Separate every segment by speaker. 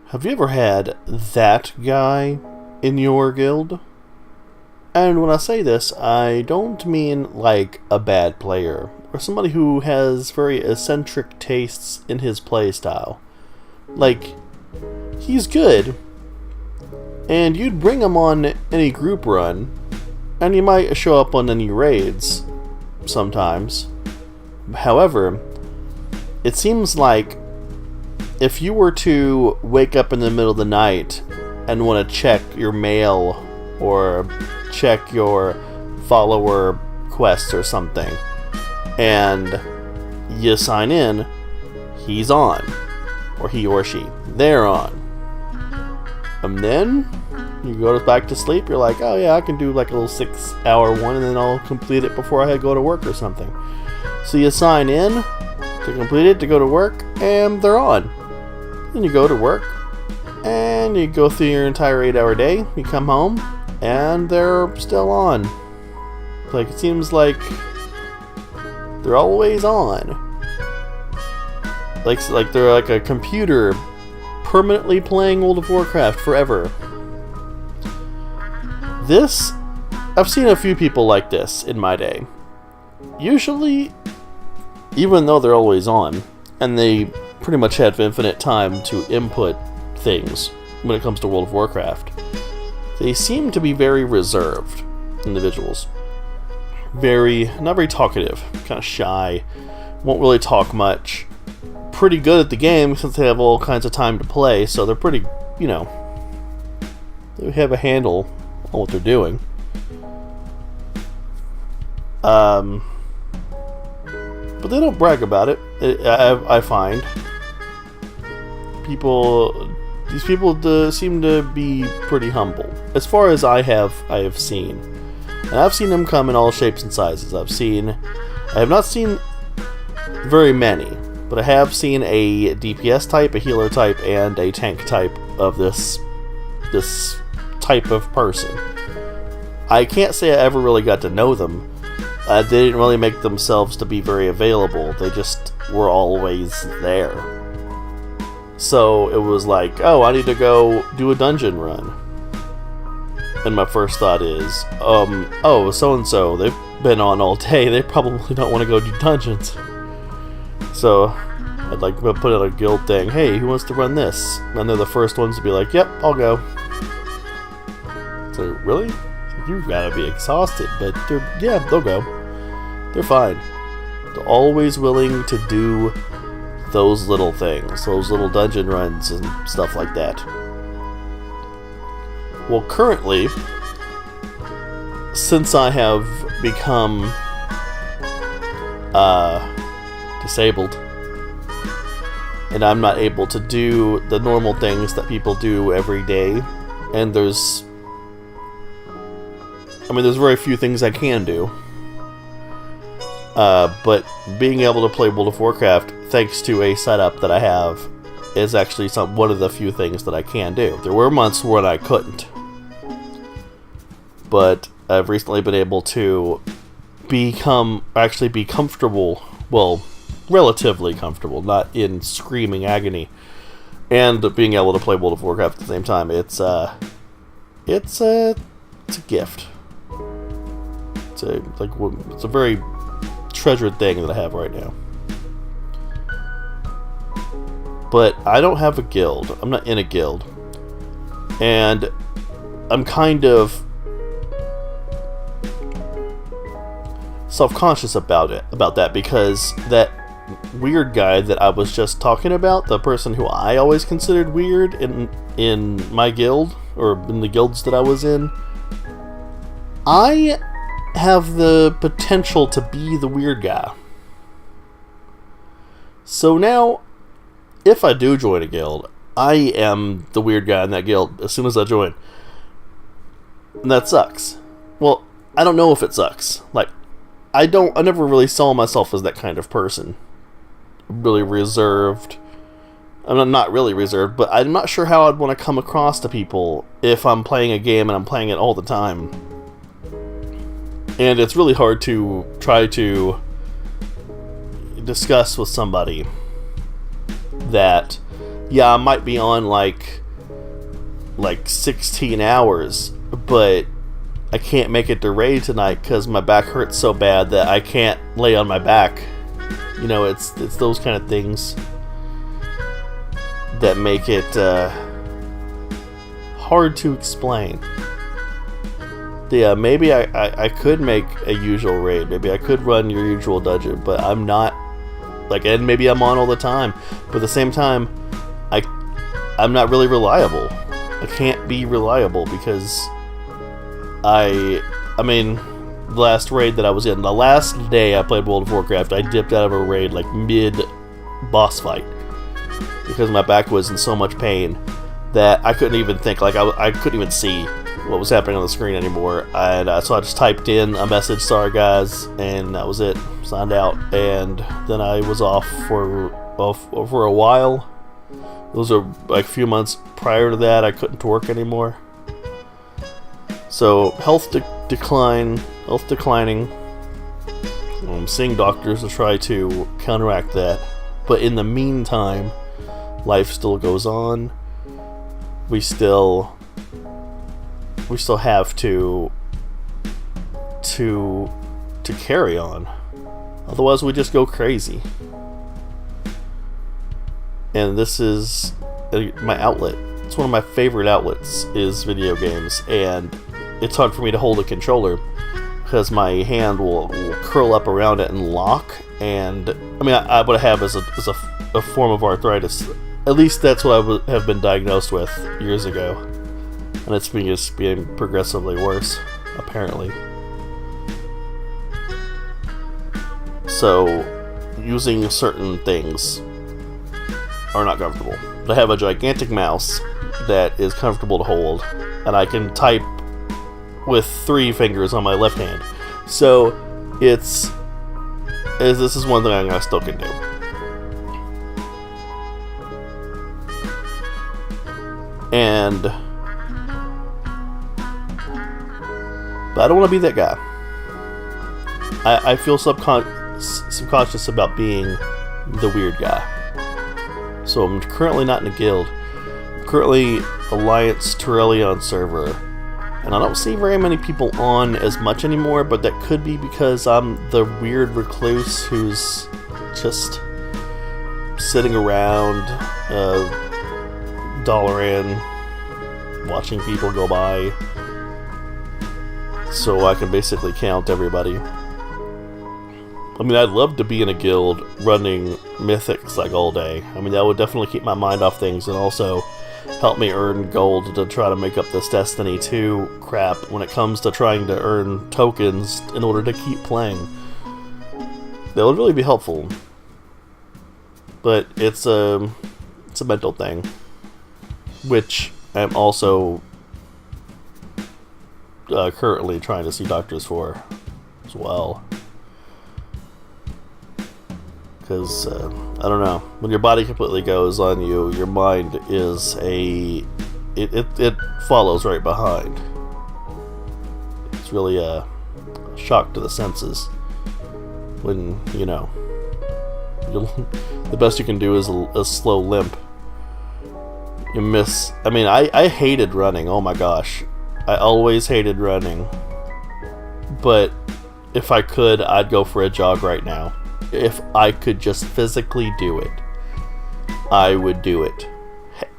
Speaker 1: Have you ever had that guy in your guild? And when I say this, I don't mean like a bad player, or somebody who has very eccentric tastes in his playstyle. Like, he's good, and you'd bring him on any group run, and he might show up on any raids sometimes. However, it seems like if you were to wake up in the middle of the night and want to check your mail or check your follower quests or something, and you sign in, he's on. Or he or she. They're on. And then you go back to sleep, you're like, oh yeah, I can do like a little 6-hour one and then I'll complete it before I go to work or something. So you sign in to complete it, to go to work, and they're on. Then you go to work, and you go through your entire 8-hour day, you come home, and they're still on. Like, it seems like they're always on. Like they're like a computer permanently playing World of Warcraft forever. This, I've seen a few people like this in my day. Usually, even though they're always on, and they pretty much have infinite time to input things when it comes to World of Warcraft, they seem to be very reserved individuals. Not very talkative, kind of shy, won't really talk much. Pretty good at the game since they have all kinds of time to play, so they're pretty, they have a handle on what they're doing. But they don't brag about it. I find these people seem to be pretty humble, as far as I have seen, and I've seen them come in all shapes and sizes. I have not seen very many. But I have seen a DPS type, a healer type, and a tank type of this type of person. I can't say I ever really got to know them. They didn't really make themselves to be very available. They just were always there. So it was like, oh, I need to go do a dungeon run. And my first thought is, oh, so-and-so, they've been on all day. They probably don't want to go do dungeons. So, I'd like to put out a guild thing. Hey, who wants to run this? And they're the first ones to be like, yep, I'll go. So, really? You've got to be exhausted. But, they'll go. They're fine. They're always willing to do those little things. Those little dungeon runs and stuff like that. Well, currently, since I have become disabled, and I'm not able to do the normal things that people do every day, and there's very few things I can do, but being able to play World of Warcraft, thanks to a setup that I have, is actually one of the few things that I can do. There were months when I couldn't, but I've recently been able to be comfortable, well, relatively comfortable, not in screaming agony, and being able to play World of Warcraft at the same time. It's a gift. It's a very treasured thing that I have right now. But I don't have a guild. I'm not in a guild, and I'm kind of self-conscious about that, because that weird guy that I was just talking about, the person who I always considered weird in my guild, or in the guilds that I was in, I have the potential to be the weird guy. So now, if I do join a guild, I am the weird guy in that guild as soon as I join. And that sucks. Well, I don't know if it sucks. Like, I never really saw myself as that kind of person. Really reserved. I'm not really reserved, but I'm not sure how I'd want to come across to people if I'm playing a game and I'm playing it all the time. And it's really hard to try to discuss with somebody that yeah, I might be on like 16 hours, but I can't make it to raid tonight because my back hurts so bad that I can't lay on my back. You know, it's those kind of things that make it hard to explain. Yeah, maybe I could make a usual raid. Maybe I could run your usual dungeon, but I'm not. Like, and maybe I'm on all the time, but at the same time, I'm not really reliable. I can't be reliable because I mean, the last raid that I was in, the last day I played World of Warcraft, I dipped out of a raid like mid-boss fight because my back was in so much pain that I couldn't even think, like I couldn't even see what was happening on the screen anymore, and so I just typed in a message, sorry guys, and that was it, signed out, and then I was off for a while. Those are like a few months prior to that, I couldn't work anymore. So health declining. I'm seeing doctors to try to counteract that, but in the meantime, life still goes on. We still have to carry on. Otherwise, we just go crazy. And this is my outlet. It's one of my favorite outlets, is video games, and it's hard for me to hold a controller because my hand will curl up around it and lock. And I mean, what I have is a form of arthritis. At least that's what I have been diagnosed with years ago, and it's being progressively worse, apparently. So, using certain things are not comfortable. I have a gigantic mouse that is comfortable to hold, and I can type with 3 fingers on my left hand. So this is one thing I still can do. But I don't want to be that guy. I feel subconscious about being the weird guy. So I'm currently not in a guild. I'm currently Alliance Turelion server, and I don't see very many people on as much anymore, but that could be because I'm the weird recluse who's just sitting around, Dalaran, watching people go by, so I can basically count everybody. I mean, I'd love to be in a guild running mythics like all day. I mean, that would definitely keep my mind off things and also help me earn gold to try to make up this Destiny 2 crap when it comes to trying to earn tokens in order to keep playing. That would really be helpful. But it's a mental thing, which I'm also currently trying to see doctors for as well. Because, I don't know, when your body completely goes on you, your mind is it follows right behind. It's really a shock to the senses when, you know, the best you can do is a slow limp. You miss, I mean, I hated running, oh my gosh. I always hated running. But if I could, I'd go for a jog right now. If I could just physically do it, I would do it.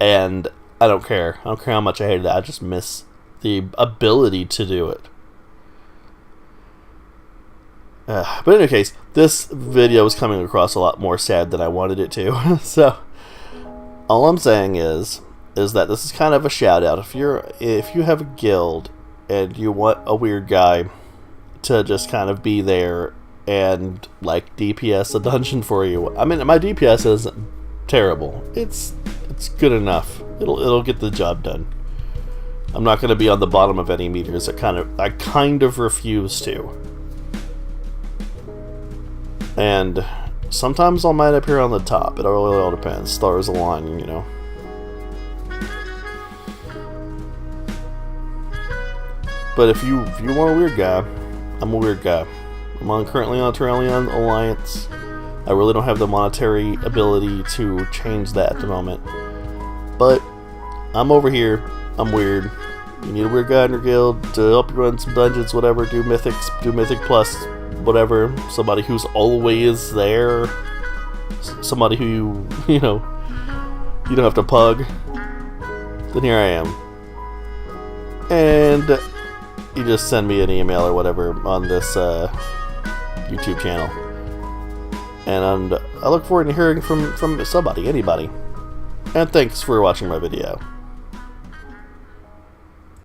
Speaker 1: And I don't care. I don't care how much I hated it. I just miss the ability to do it. But in any case, this video is coming across a lot more sad than I wanted it to. So, all I'm saying is that this is kind of a shout out. If you have a guild and you want a weird guy to just kind of be there and like DPS a dungeon for you. I mean, my DPS isn't terrible. It's good enough. It'll get the job done. I'm not going to be on the bottom of any meters. I kind of refuse to. And sometimes I might appear on the top. It really all depends. Stars align, you know. But if you want a weird guy, I'm a weird guy. I'm currently on Turelion Alliance. I really don't have the monetary ability to change that at the moment. But I'm over here. I'm weird. You need a weird guy in your guild to help you run some dungeons, whatever. Do mythics, do mythic plus, whatever. Somebody who's always there. Somebody who you know, you don't have to pug. Then here I am. And you just send me an email or whatever on this YouTube channel. And I look forward to hearing from somebody, anybody. And thanks for watching my video.